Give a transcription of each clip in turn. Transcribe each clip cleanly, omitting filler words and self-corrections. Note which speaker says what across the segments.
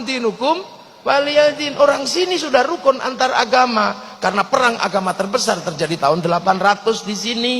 Speaker 1: lakum dinukum waliyadin. Orang sini sudah rukun antar agama, karena perang agama terbesar terjadi tahun 800 di sini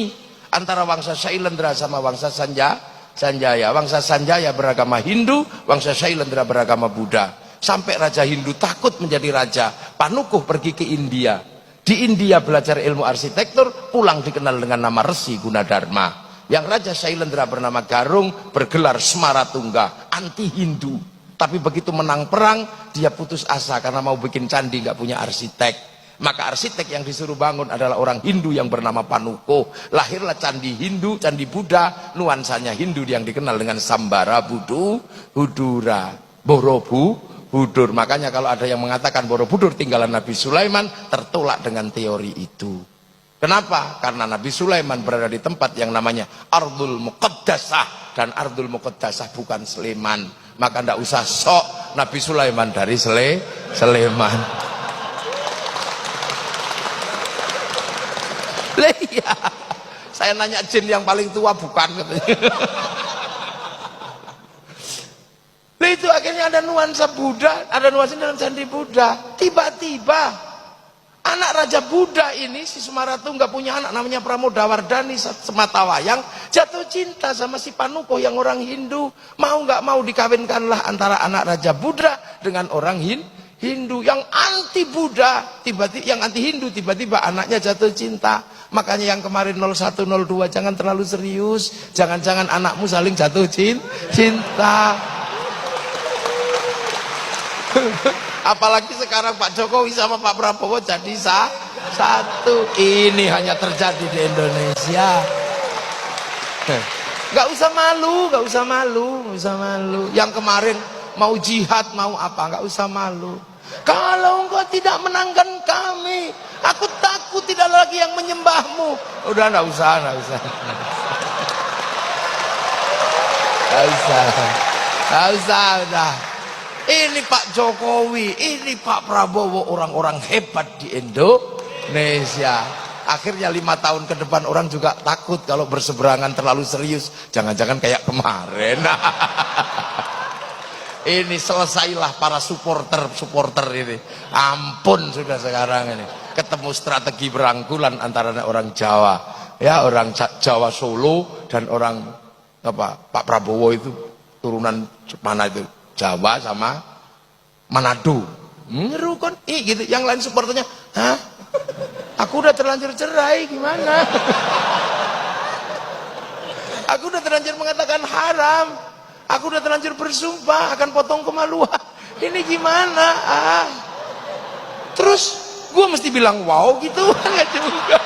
Speaker 1: antara Wangsa Shailendra sama Wangsa Sanjaya. Wangsa Sanjaya beragama Hindu, Wangsa Shailendra beragama Buddha. Sampai Raja Hindu takut menjadi raja. Panukuh pergi ke India. Di India belajar ilmu arsitektur, pulang dikenal dengan nama Resi Gunadarma. Yang Raja Shailendra bernama Garung, bergelar Semaratungga, anti Hindu. Tapi begitu menang perang, dia putus asa karena mau bikin candi, nggak punya arsitek. Maka arsitek yang disuruh bangun adalah orang Hindu yang bernama Panukuh. Lahirlah candi Hindu, candi Buddha, nuansanya Hindu yang dikenal dengan Sambara Budura, Borobudur. Makanya kalau ada yang mengatakan Borobudur tinggalan Nabi Sulaiman, tertolak dengan teori itu. Kenapa? Karena Nabi Sulaiman berada di tempat yang namanya Ardul Muqaddasah, dan Ardul Muqaddasah bukan Sleman. Maka tidak usah sok Nabi Sulaiman dari Sleman. Iya, saya nanya jin yang paling tua bukan katanya. Itu akhirnya ada nuansa Buddha, ada nuansa dalam candi Buddha. Tiba-tiba anak Raja Buddha ini, si Semaratungga, punya anak namanya Pramodawardhani Sematawayang, jatuh cinta sama si Panukuh yang orang Hindu. Mau nggak mau dikawinkanlah antara anak Raja Buddha dengan orang Hindu yang anti Buddha, tiba-tiba yang anti Hindu, tiba-tiba anaknya jatuh cinta. Makanya yang kemarin 0102 jangan terlalu serius, jangan-jangan anakmu saling jatuh cinta. Apalagi sekarang Pak Jokowi sama Pak Prabowo jadi satu. Ini hanya terjadi di Indonesia. Gak usah malu, gak usah malu, gak usah malu. Yang kemarin mau jihad, mau apa, gak usah malu. Kalau engkau tidak menangkan kami, aku takut tidak lagi yang menyembahmu. Udah gak usah, gak usah. Gak usah, gak usah, udah. Ini Pak Jokowi, ini Pak Prabowo, orang-orang hebat di Indonesia. Akhirnya 5 tahun ke depan orang juga takut kalau berseberangan terlalu serius. Jangan-jangan kayak kemarin. Ini selesailah para supporter ini. Ampun sudah sekarang ini. Ketemu strategi berangkulan antara orang Jawa, ya orang Jawa Solo dan orang apa Pak Prabowo itu turunan mana itu? Jawa sama Manado. Rukun gitu. Yang lain supporternya, hah? Aku udah terlanjur cerai, gimana? Aku udah terlanjur mengatakan haram. Aku udah terlanjur bersumpah akan potong kemaluan. Ini gimana? Terus gue mesti bilang wow gitu? Enggak juga.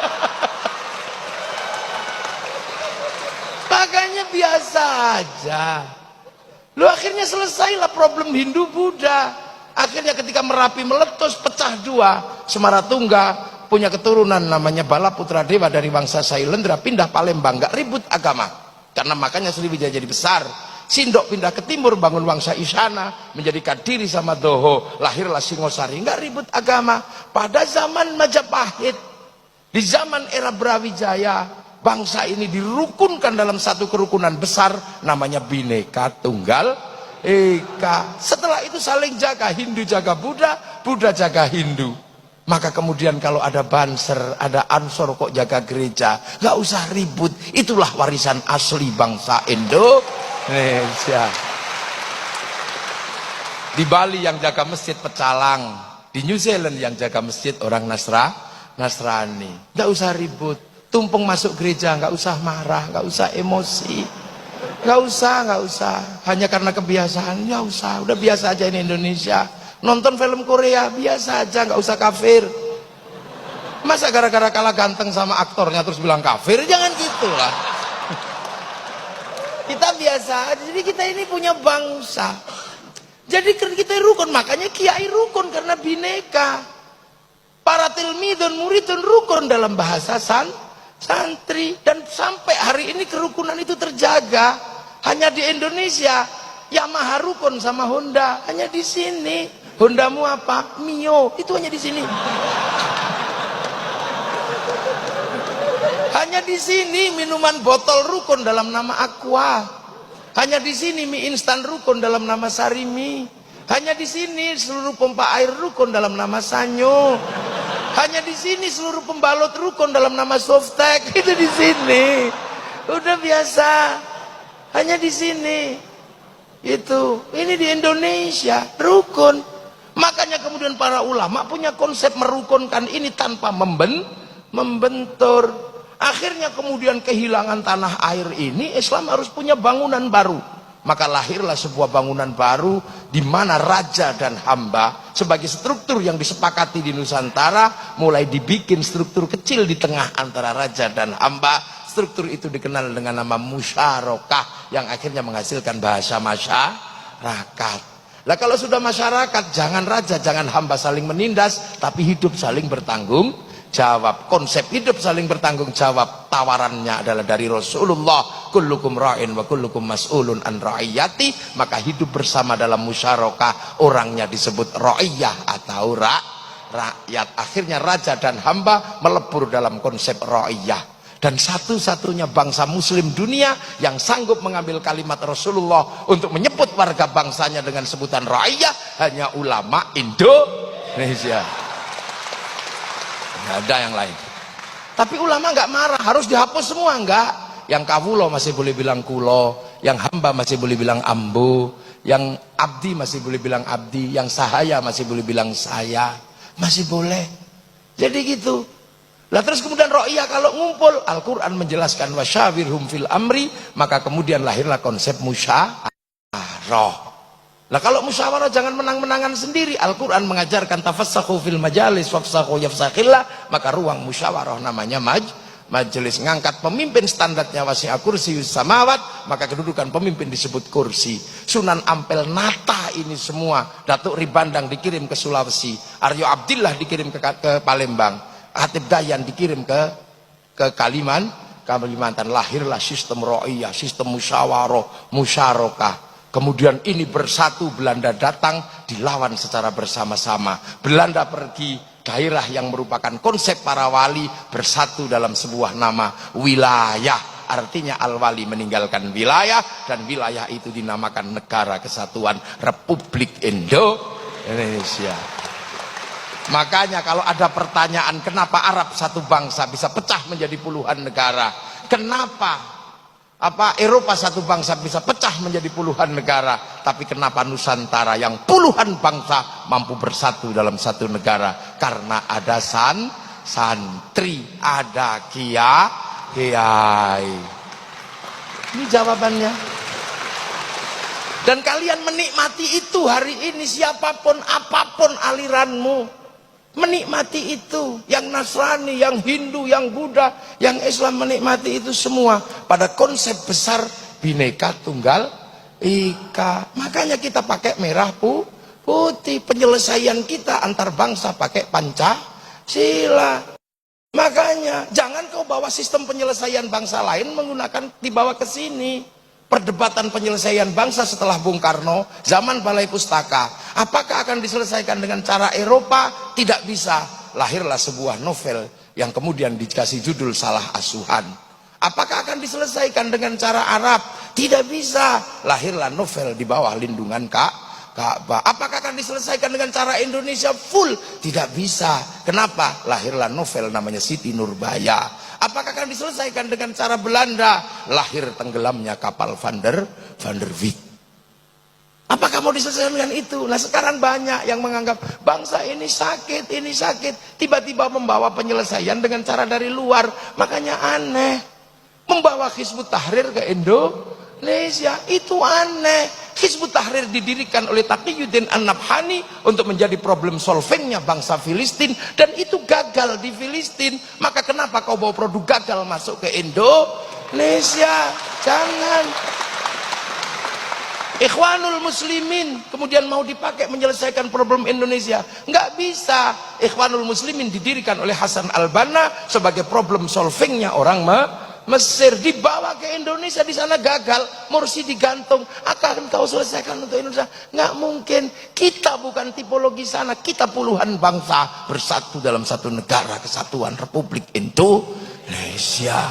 Speaker 1: Makanya biasa aja. Lu akhirnya selesailah problem Hindu Buddha. Akhirnya ketika Merapi meletus pecah dua, Semaratungga punya keturunan namanya Balaputra Dewa dari Wangsa Shailendra pindah Palembang, gak ribut agama. Karena makanya Sriwijaya jadi besar. Sindok pindah ke timur bangun Wangsa Isyana, menjadi Kadiri sama Doho, lahirlah Singosari, gak ribut agama. Pada zaman Majapahit, di zaman era Brawijaya, bangsa ini dirukunkan dalam satu kerukunan besar namanya Bhinneka Tunggal Ika. Setelah itu saling jaga, Hindu jaga Buddha, Buddha jaga Hindu. Maka kemudian kalau ada Banser, ada Ansor kok jaga gereja, gak usah ribut. Itulah warisan asli bangsa Indonesia. Di Bali yang jaga masjid pecalang, di New Zealand yang jaga masjid orang Nasrani. Gak usah ribut. Tumpeng masuk gereja, nggak usah marah, nggak usah emosi, nggak usah. Hanya karena kebiasaan, nggak usah. Udah biasa aja ini Indonesia. Nonton film Korea biasa aja, nggak usah kafir. Masa gara-gara kalah ganteng sama aktornya terus bilang kafir? Jangan gitulah. Kita biasa aja. Jadi kita ini punya bangsa. Jadi kita rukun, makanya kiai rukun karena bineka. Para tilmidun muridun rukun dalam bahasa santri, dan sampai hari ini kerukunan itu terjaga. Hanya di Indonesia Yamaha rukun sama Honda, hanya di sini. Hondamu apa? Mio, itu hanya di sini. Hanya di sini minuman botol rukun dalam nama Aqua. Hanya di sini mie instan rukun dalam nama Sarimi. Hanya di sini seluruh pompa air rukun dalam nama Sanyo. Hanya di sini seluruh pembalot rukun dalam nama Softtek. Itu di sini. Udah biasa. Hanya di sini. Itu. Ini di Indonesia rukun. Makanya kemudian para ulama punya konsep merukunkan ini tanpa membentur. Akhirnya kemudian kehilangan tanah air ini, Islam harus punya bangunan baru. Maka lahirlah sebuah bangunan baru di mana raja dan hamba sebagai struktur yang disepakati di Nusantara mulai dibikin struktur kecil di tengah antara raja dan hamba. Struktur itu dikenal dengan nama musyarakah yang akhirnya menghasilkan bahasa masyarakat. Lah kalau sudah masyarakat, jangan raja, jangan hamba saling menindas, tapi hidup saling bertanggung jawab. Konsep hidup saling bertanggung jawab tawarannya adalah dari Rasulullah, kullukum ra'in wa kullukum mas'ulun an ra'iyati. Maka hidup bersama dalam musyarakah, orangnya disebut ra'iyah atau rakyat. Akhirnya raja dan hamba melebur dalam konsep ra'iyah. Dan satu-satunya bangsa muslim dunia yang sanggup mengambil kalimat Rasulullah untuk menyebut warga bangsanya dengan sebutan ra'iyah hanya ulama Indonesia. Nggak ada yang lain. Tapi ulama nggak marah, harus dihapus semua enggak. Yang kawulo masih boleh bilang kulo, yang hamba masih boleh bilang ambu, yang abdi masih boleh bilang abdi, yang sahaya masih boleh bilang saya, masih boleh. Jadi gitu. Lah terus kemudian ro'iyah kalau ngumpul, Al-Quran menjelaskan wasyawirhum fil amri, maka kemudian lahirlah konsep musyawarah. Nah kalau musyawarah jangan menang-menangan sendiri. Al-Quran mengajarkan tafassahu fil majalis wafsahu yafsakhillah. Maka ruang musyawarah namanya majelis. Ngangkat pemimpin standarnya wasi'a kursiyus samawat, maka kedudukan pemimpin disebut kursi. Sunan Ampel nata ini semua. Datuk Ribandang dikirim ke Sulawesi, Aryo Abdillah dikirim ke Palembang, Hatib Dayan dikirim ke Kalimantan. Lahirlah sistem ro'iyah, sistem musyarakah. Kemudian ini bersatu, Belanda datang, dilawan secara bersama-sama. Belanda pergi, daerah yang merupakan konsep para wali bersatu dalam sebuah nama wilayah. Artinya al-wali meninggalkan wilayah, dan wilayah itu dinamakan Negara Kesatuan Republik Indonesia. Makanya kalau ada pertanyaan kenapa Arab satu bangsa bisa pecah menjadi puluhan negara, kenapa Eropa satu bangsa bisa pecah menjadi puluhan negara, tapi kenapa Nusantara yang puluhan bangsa mampu bersatu dalam satu negara? Karena ada santri, ada kiai. Ini jawabannya. Dan kalian menikmati itu hari ini, siapapun apapun aliranmu, menikmati itu. Yang Nasrani, yang Hindu, yang Buddha, yang Islam menikmati itu semua pada konsep besar Bhinneka Tunggal Ika. Makanya kita pakai merah putih. Penyelesaian kita antar bangsa pakai Pancasila. Makanya jangan kau bawa sistem penyelesaian bangsa lain menggunakan dibawa ke sini. Perdebatan penyelesaian bangsa setelah Bung Karno, zaman Balai Pustaka, apakah akan diselesaikan dengan cara Eropa? Tidak bisa. Lahirlah sebuah novel yang kemudian dikasih judul Salah Asuhan. Apakah akan diselesaikan dengan cara Arab? Tidak bisa. Lahirlah novel di bawah lindungan Ka'bah. Apakah akan diselesaikan dengan cara Indonesia full? Tidak bisa. Kenapa? Lahirlah novel namanya Siti Nurbaya. Apakah akan diselesaikan dengan cara Belanda? Lahir tenggelamnya kapal Van der Wijk. Apakah mau diselesaikan dengan itu? Nah sekarang banyak yang menganggap bangsa ini sakit. Tiba-tiba membawa penyelesaian dengan cara dari luar. Makanya aneh. Membawa Hizbut Tahrir ke Indonesia. Itu aneh. Hizbut Tahrir didirikan oleh Taqiyuddin An-Nabhani untuk menjadi problem solvingnya bangsa Filistin, dan itu gagal di Filistin. Maka kenapa kau bawa produk gagal masuk ke Indonesia? Jangan. Ikhwanul Muslimin kemudian mau dipakai menyelesaikan problem Indonesia, nggak bisa. Ikhwanul Muslimin didirikan oleh Hasan Al-Banna sebagai problem solvingnya orang Mesir, dibawa ke Indonesia, di sana gagal, Morsi digantung. Akan kau selesaikan untuk Indonesia? Nggak mungkin. Kita bukan tipologi sana, kita puluhan bangsa bersatu dalam satu negara kesatuan Republik Indonesia.